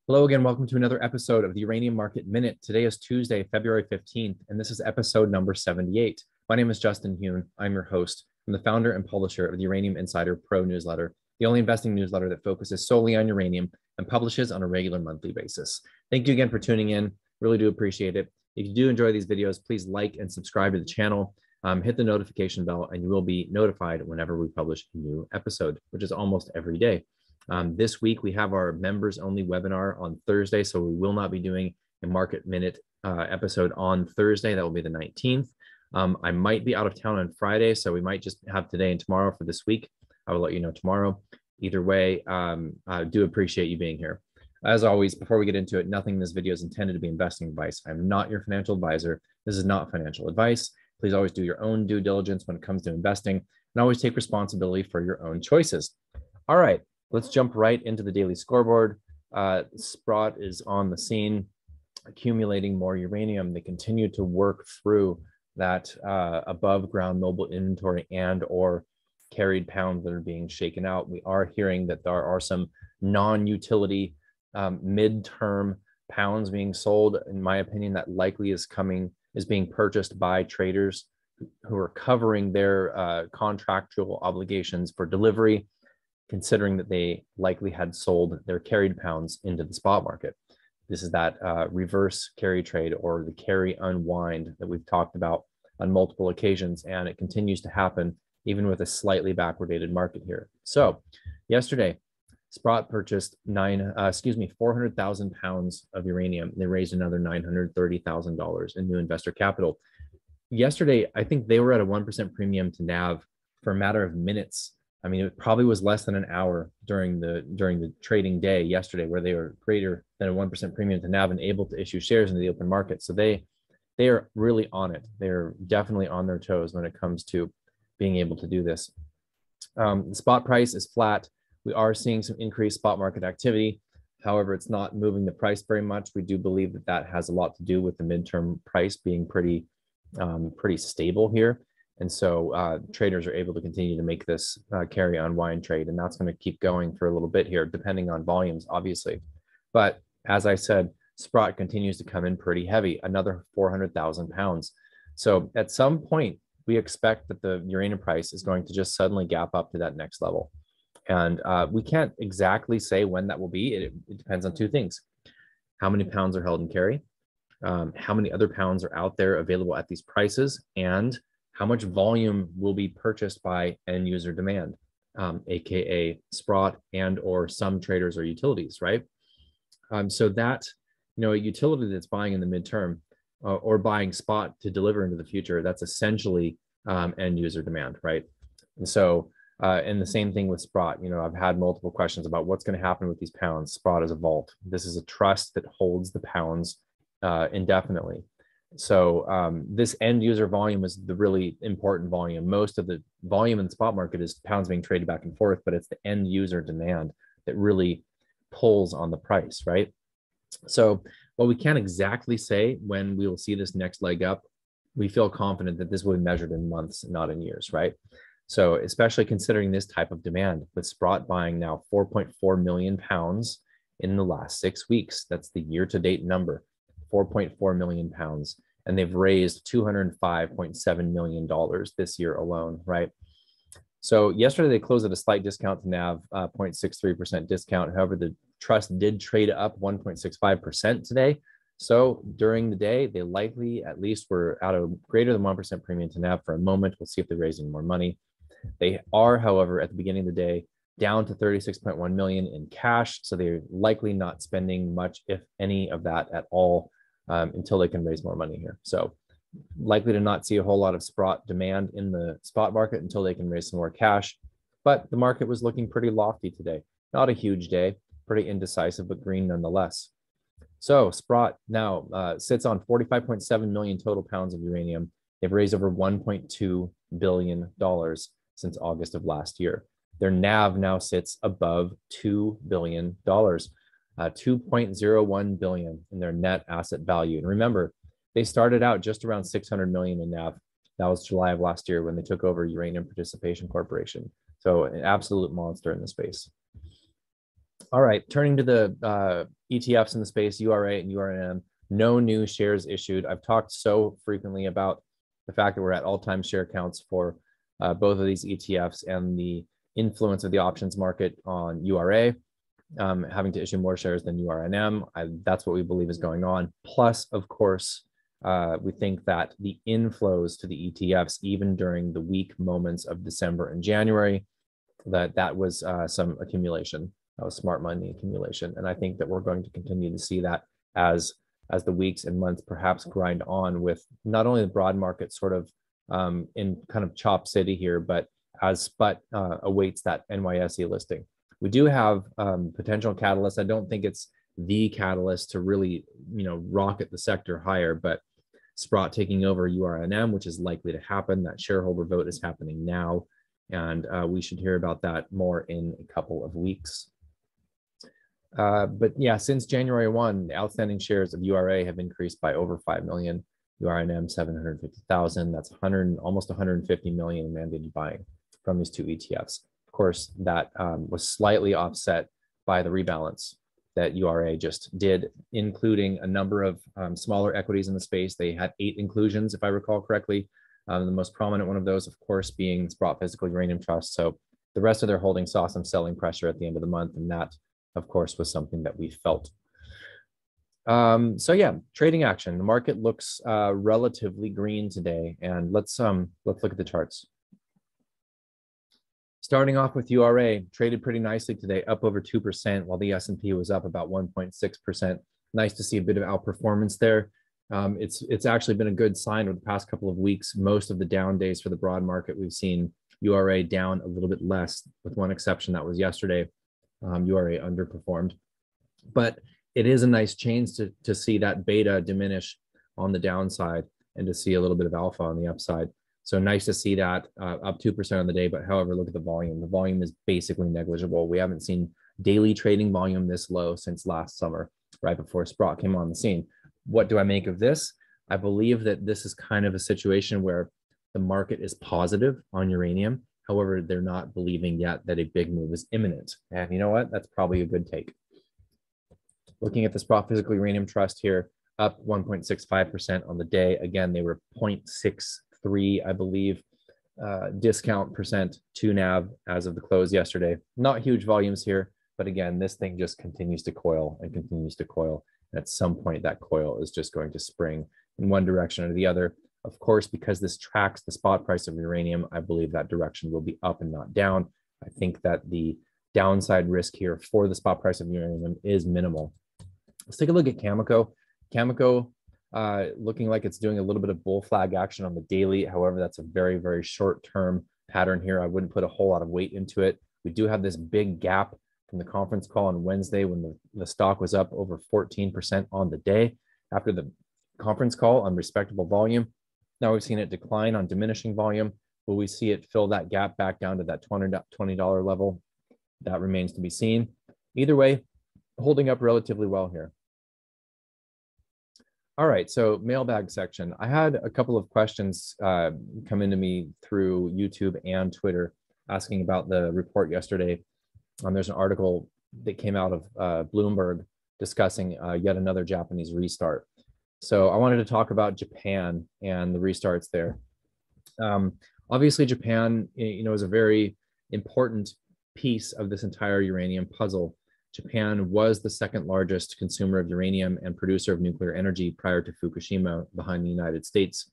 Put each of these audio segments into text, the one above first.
Hello again. Welcome to another episode of the Uranium Market Minute. Today is Tuesday, February 15th, and this is episode number 78. My name is Justin Hune. I'm your host. I'm the founder and publisher of the Uranium Insider Pro newsletter, the only investing newsletter that focuses solely on uranium and publishes on a regular monthly basis. Thank you again for tuning in. Really do appreciate it. If you do enjoy these videos, please like and subscribe to the channel. Hit the notification bell, and you will be notified whenever we publish a new episode, which is almost every day. This week, we have our members only webinar on Thursday, so we will not be doing a Market Minute episode on Thursday. That will be the 19th. I might be out of town on Friday, so we might just have today and tomorrow for this week. I will let you know tomorrow. Either way, I do appreciate you being here. As always, before we get into it, nothing in this video is intended to be investing advice. I'm not your financial advisor. This is not financial advice. Please always do your own due diligence when it comes to investing, and always take responsibility for your own choices. All right. Let's jump right into the daily scoreboard. Sprott is on the scene, accumulating more uranium. They continue to work through that above ground mobile inventory and or carried pounds that are being shaken out. We are hearing that there are some non-utility midterm pounds being sold. In my opinion, that likely is being purchased by traders who are covering their contractual obligations for delivery, considering that they likely had sold their carried pounds into the spot market. This is that reverse carry trade, or the carry unwind, that we've talked about on multiple occasions, and it continues to happen even with a slightly backwardated market here. So yesterday, Sprott purchased 400,000 pounds of uranium. They raised another $930,000 in new investor capital. Yesterday, I think they were at a 1% premium to NAV for a matter of minutes. I mean, it probably was less than an hour during the trading day yesterday, where they were greater than a 1% premium to NAV and able to issue shares into the open market. So they are really on it. They're definitely on their toes when it comes to being able to do this. The spot price is flat. We are seeing some increased spot market activity. However, it's not moving the price very much. We do believe that that has a lot to do with the midterm price being pretty stable here. And so traders are able to continue to make this carry unwind trade, and that's going to keep going for a little bit here, depending on volumes, obviously. But as I said, Sprott continues to come in pretty heavy, another 400,000 pounds. So at some point, we expect that the uranium price is going to just suddenly gap up to that next level. And we can't exactly say when that will be. It depends on two things: how many pounds are held in carry, how many other pounds are out there available at these prices, and how much volume will be purchased by end user demand, aka Sprott and or some traders or utilities, right? So that, a utility that's buying in the midterm or buying spot to deliver into the future, that's essentially end user demand, right? And so, and the same thing with Sprott. I've had multiple questions about what's going to happen with these pounds. Sprott is a vault. This is a trust that holds the pounds indefinitely. So this end user volume is the really important volume. Most of the volume in the spot market is pounds being traded back and forth, but it's the end user demand that really pulls on the price, right? So while we can't exactly say when we will see this next leg up, we feel confident that this will be measured in months, not in years, right? So especially considering this type of demand, with Sprott buying now 4.4 million pounds in the last 6 weeks. That's the year-to-date number. 4.4 million pounds, and they've raised $205.7 million this year alone, right? So yesterday they closed at a slight discount to NAV, 0.63% discount. However, the trust did trade up 1.65% today. So during the day, they likely at least were at a greater than 1% premium to NAV for a moment. We'll see if they're raising more money. They are, however, at the beginning of the day, down to 36.1 million in cash. So they're likely not spending much, if any, of that at all until they can raise more money here. So likely to not see a whole lot of Sprott demand in the spot market until they can raise some more cash. But the market was looking pretty lofty today. Not a huge day, pretty indecisive, but green nonetheless. So Sprott now sits on 45.7 million total pounds of uranium. They've raised over $1.2 billion since August of last year. Their NAV now sits above $2 billion, 2.01 billion in their net asset value. And remember, they started out just around 600 million in NAV. That was July of last year when they took over Uranium Participation Corporation. So an absolute monster in the space. All right, turning to the ETFs in the space, URA and URNM, no new shares issued. I've talked so frequently about the fact that we're at all-time share counts for both of these ETFs and the influence of the options market on URA, having to issue more shares than URNM. That's what we believe is going on. Plus, of course, we think that the inflows to the ETFs, even during the weak moments of December and January, that was some accumulation. That was smart money accumulation. And I think that we're going to continue to see that as the weeks and months perhaps grind on, with not only the broad market sort of in kind of chop city here, but as SPUT awaits that NYSE listing. We do have potential catalysts. I don't think it's the catalyst to really, rocket the sector higher, but Sprott taking over URNM, which is likely to happen. That shareholder vote is happening now, and we should hear about that more in a couple of weeks. But yeah, since January 1, the outstanding shares of URA have increased by over 5 million, URNM 750,000. That's almost 150 million in mandated buying from these two ETFs. Of course, that was slightly offset by the rebalance that URA just did, including a number of smaller equities in the space. They had 8 inclusions, if I recall correctly. The most prominent one of those, of course, being Sprott Physical Uranium Trust. So the rest of their holdings saw some selling pressure at the end of the month, and that, of course, was something that we felt. So yeah, trading action. The market looks relatively green today, and let's look at the charts. Starting off with URA, traded pretty nicely today, up over 2%, while the S&P was up about 1.6%. Nice to see a bit of outperformance there. It's actually been a good sign over the past couple of weeks. Most of the down days for the broad market, we've seen URA down a little bit less, with one exception, that was yesterday. URA underperformed, but it is a nice change to see that beta diminish on the downside and to see a little bit of alpha on the upside. So nice to see that up 2% on the day. But however, look at the volume. The volume is basically negligible. We haven't seen daily trading volume this low since last summer, right before Sprott came on the scene. What do I make of this? I believe that this is kind of a situation where the market is positive on uranium. However, they're not believing yet that a big move is imminent. And you know what? That's probably a good take. Looking at the Sprott Physical Uranium Trust here, up 1.65% on the day. Again, they were 0.63, I believe, discount percent to NAV as of the close yesterday. Not huge volumes here, but again, this thing just continues to coil and continues to coil. And at some point, that coil is just going to spring in one direction or the other. Of course, because this tracks the spot price of uranium, I believe that direction will be up and not down. I think that the downside risk here for the spot price of uranium is minimal. Let's take a look at Cameco. Cameco looking like it's doing a little bit of bull flag action on the daily. However, that's a very, very short-term pattern here. I wouldn't put a whole lot of weight into it. We do have this big gap from the conference call on Wednesday when the stock was up over 14% on the day after the conference call on respectable volume. Now we've seen it decline on diminishing volume. Will we see it fill that gap back down to that $20 level? That remains to be seen. Either way, holding up relatively well here. All right, so mailbag section. I had a couple of questions come into me through YouTube and Twitter asking about the report yesterday. There's an article that came out of Bloomberg discussing yet another Japanese restart. So I wanted to talk about Japan and the restarts there. Obviously, Japan, is a very important piece of this entire uranium puzzle. Japan was the second largest consumer of uranium and producer of nuclear energy prior to Fukushima, behind the United States.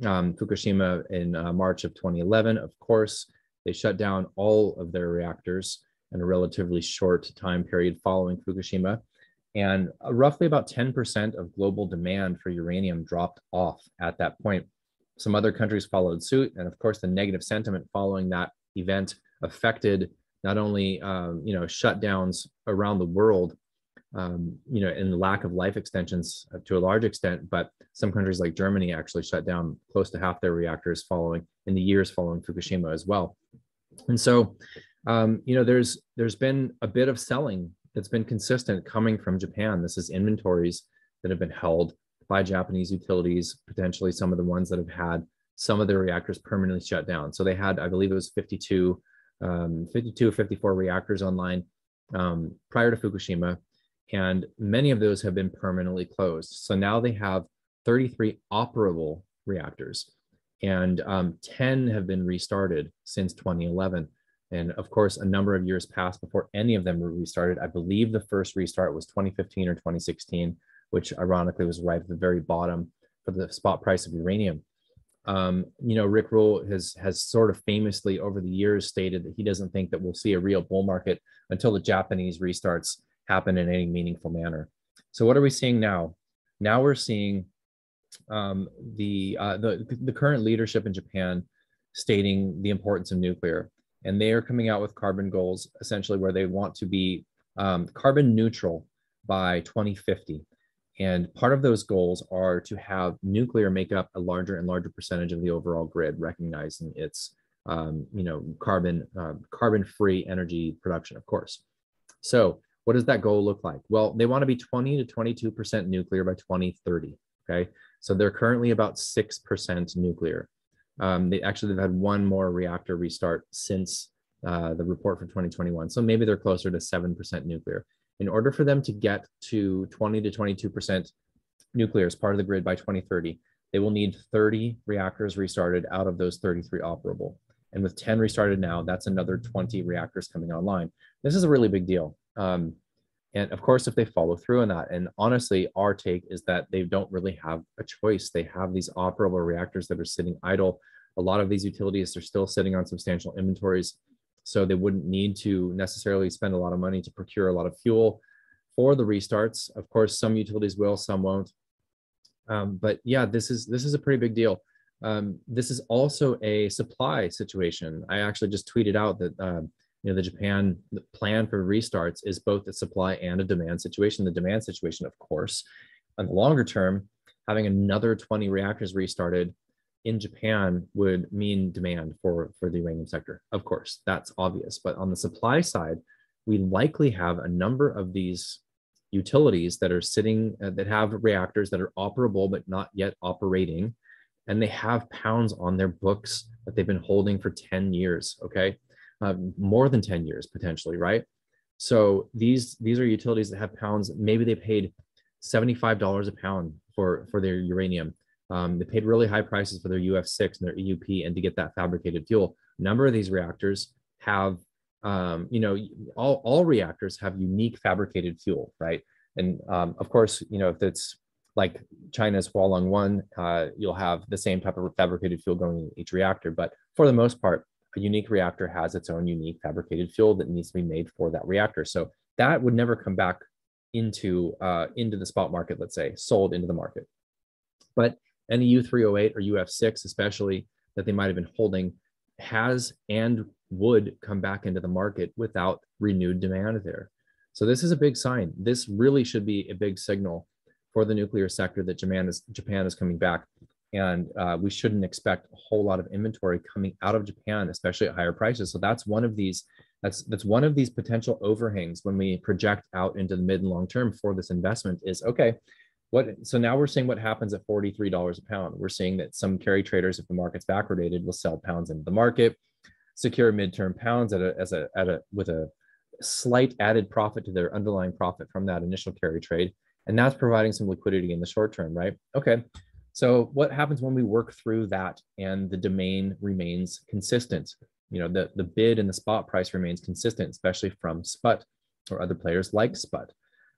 Fukushima in March of 2011, of course, they shut down all of their reactors in a relatively short time period following Fukushima. And roughly about 10% of global demand for uranium dropped off at that point. Some other countries followed suit. And of course, the negative sentiment following that event affected not only shutdowns around the world, and the lack of life extensions to a large extent, but some countries like Germany actually shut down close to half their reactors in the years following Fukushima as well. And so, there's been a bit of selling that's been consistent coming from Japan. This is inventories that have been held by Japanese utilities, potentially some of the ones that have had some of their reactors permanently shut down. So they had, I believe it was 52 or 54 reactors online. prior to Fukushima, and many of those have been permanently closed. So now they have 33 operable reactors, and 10 have been restarted since 2011. And of course, a number of years passed before any of them were restarted. I believe the first restart was 2015 or 2016, which ironically was right at the very bottom for the spot price of uranium. Rick Rule has sort of famously over the years stated that he doesn't think that we'll see a real bull market until the Japanese restarts happen in any meaningful manner. So what are we seeing now? Now we're seeing the current leadership in Japan stating the importance of nuclear, and they are coming out with carbon goals essentially where they want to be carbon neutral by 2050. And part of those goals are to have nuclear make up a larger and larger percentage of the overall grid, recognizing its carbon-free energy production, of course. So what does that goal look like? Well, they want to be 20 to 22% nuclear by 2030. Okay, so they're currently about 6% nuclear. They've had one more reactor restart since the report for 2021. So maybe they're closer to 7% nuclear. In order for them to get to 20 to 22% nuclear as part of the grid by 2030, they will need 30 reactors restarted out of those 33 operable. And with 10 restarted now, that's another 20 reactors coming online. This is a really big deal. And of course, if they follow through on that, and honestly, our take is that they don't really have a choice. They have these operable reactors that are sitting idle. A lot of these utilities are still sitting on substantial inventories, so they wouldn't need to necessarily spend a lot of money to procure a lot of fuel for the restarts. Of course, some utilities will, some won't. But yeah, this is a pretty big deal. This is also a supply situation. I actually just tweeted out that the Japan plan for restarts is both a supply and a demand situation. The demand situation, of course, on the longer term, having another 20 reactors restarted in Japan would mean demand for the uranium sector. Of course, that's obvious. But on the supply side, we likely have a number of these utilities that are sitting, that have reactors that are operable but not yet operating, and they have pounds on their books that they've been holding for 10 years, okay? More than 10 years potentially, right? So these are utilities that have pounds. Maybe they paid $75 a pound for their uranium. They paid really high prices for their UF6 and their EUP, and to get that fabricated fuel. A number of these reactors have, all reactors have unique fabricated fuel, right? And of course, if it's like China's Hualong 1, you'll have the same type of fabricated fuel going in each reactor. But for the most part, a unique reactor has its own unique fabricated fuel that needs to be made for that reactor. So that would never come back into the spot market, let's say, sold into the market. But any U308 or UF6, especially, that they might have been holding, has and would come back into the market without renewed demand there. So this is a big sign. This really should be a big signal for the nuclear sector that Japan is coming back. And we shouldn't expect a whole lot of inventory coming out of Japan, especially at higher prices. So that's one of these potential overhangs when we project out into the mid and long term for this investment is, okay, so now we're seeing what happens at $43 a pound. We're seeing that some carry traders, if the market's backwardated, will sell pounds into the market, secure midterm pounds with a slight added profit to their underlying profit from that initial carry trade. And that's providing some liquidity in the short term, right? Okay. So what happens when we work through that and the demand remains consistent? The bid and the spot price remains consistent, especially from SPUT or other players like SPUT.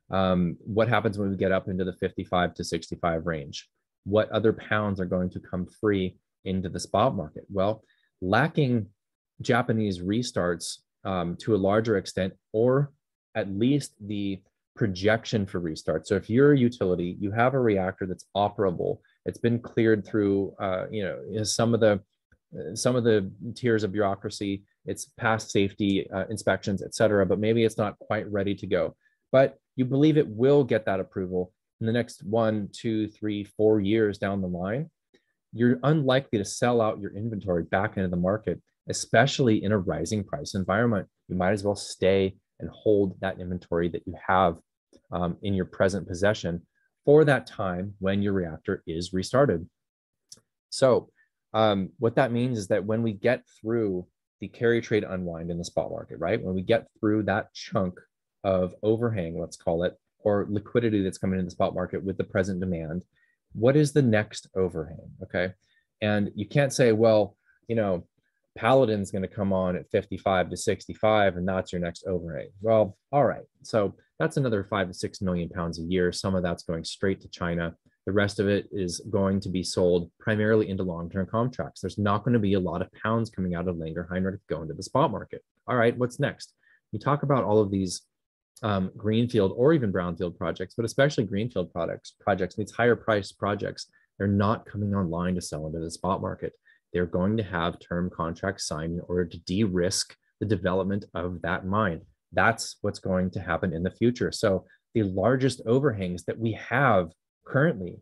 What happens when we get up into the 55 to 65 range? What other pounds are going to come free into the spot market? Well, lacking Japanese restarts to a larger extent, or at least the projection for restart. So if you're a utility, you have a reactor that's operable, it's been cleared through some of the tiers of bureaucracy, it's passed safety inspections, et cetera, but maybe it's not quite ready to go. But you believe it will get that approval in the next 1, 2, 3, 4 years down the line. You're unlikely to sell out your inventory back into the market, especially in a rising price environment. You might as well stay and hold that inventory that you have in your present possession for that time when your reactor is restarted. So what that means is that when we get through the carry trade unwind in the spot market, right? When we get through that chunk of overhang, let's call it, or liquidity that's coming into the spot market with the present demand. What is the next overhang? Okay. And you can't say, well, you know, Paladin's going to come on at 55 to 65, and that's your next overhang. Well, all right. So that's another 5 to 6 million pounds a year. Some of that's going straight to China. The rest of it is going to be sold primarily into long-term contracts. There's not going to be a lot of pounds coming out of Langer Heinrich going to the spot market. All right, what's next? You talk about all of these greenfield or even brownfield projects, but especially greenfield projects, these higher priced projects, they're not coming online to sell into the spot market. They're going to have term contracts signed in order to de-risk the development of that mine. That's what's going to happen in the future. So the largest overhangs that we have currently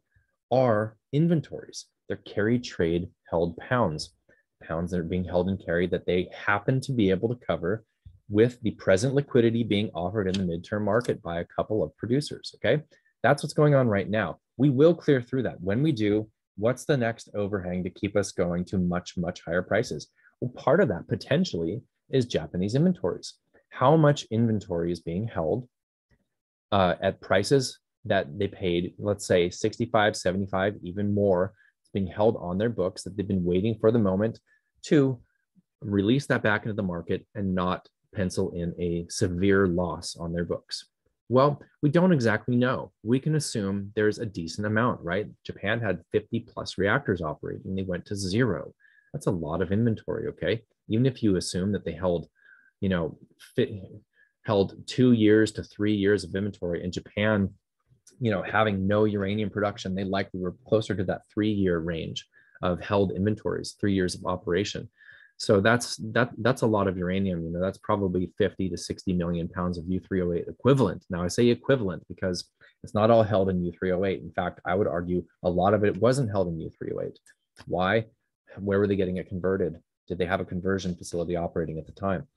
are inventories. They're carry trade held pounds that are being held and carried that they happen to be able to cover with the present liquidity being offered in the midterm market by a couple of producers. Okay, that's what's going on right now. We will clear through that. When we do, what's the next overhang to keep us going to much, much higher prices? Well, part of that potentially is Japanese inventories. How much inventory is being held at prices that they paid, let's say 65, 75, even more, it's being held on their books that they've been waiting for the moment to release that back into the market and not pencil in a severe loss on their books? Well, we don't exactly know. We can assume there's a decent amount, right? Japan had 50 plus reactors operating. They went to zero. That's a lot of inventory, okay? Even if you assume that they held, held 2 years to 3 years of inventory in Japan, having no uranium production, they likely were closer to that 3-year range of held inventories, 3 years of operation. So that's a lot of uranium. That's probably 50 to 60 million pounds of U3O8 equivalent. Now I say equivalent because it's not all held in U3O8. In fact, I would argue a lot of it wasn't held in U3O8. Why? Where were they getting it converted? Did they have a conversion facility operating at the time?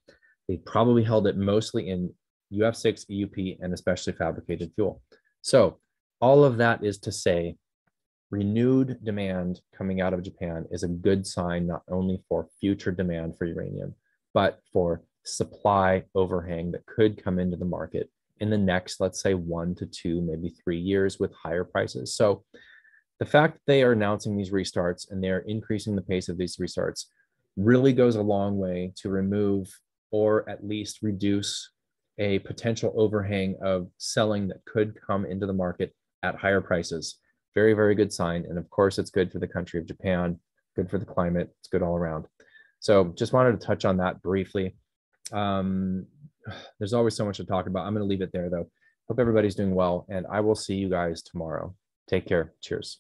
They probably held it mostly in UF6, EUP, and especially fabricated fuel. So all of that is to say, renewed demand coming out of Japan is a good sign, not only for future demand for uranium, but for supply overhang that could come into the market in the next, let's say 1 to 2, maybe 3 years with higher prices. So the fact that they are announcing these restarts and they're increasing the pace of these restarts really goes a long way to remove or at least reduce a potential overhang of selling that could come into the market at higher prices. Very, very good sign. And of course, it's good for the country of Japan, good for the climate. It's good all around. So just wanted to touch on that briefly. There's always so much to talk about. I'm going to leave it there, though. Hope everybody's doing well, and I will see you guys tomorrow. Take care. Cheers.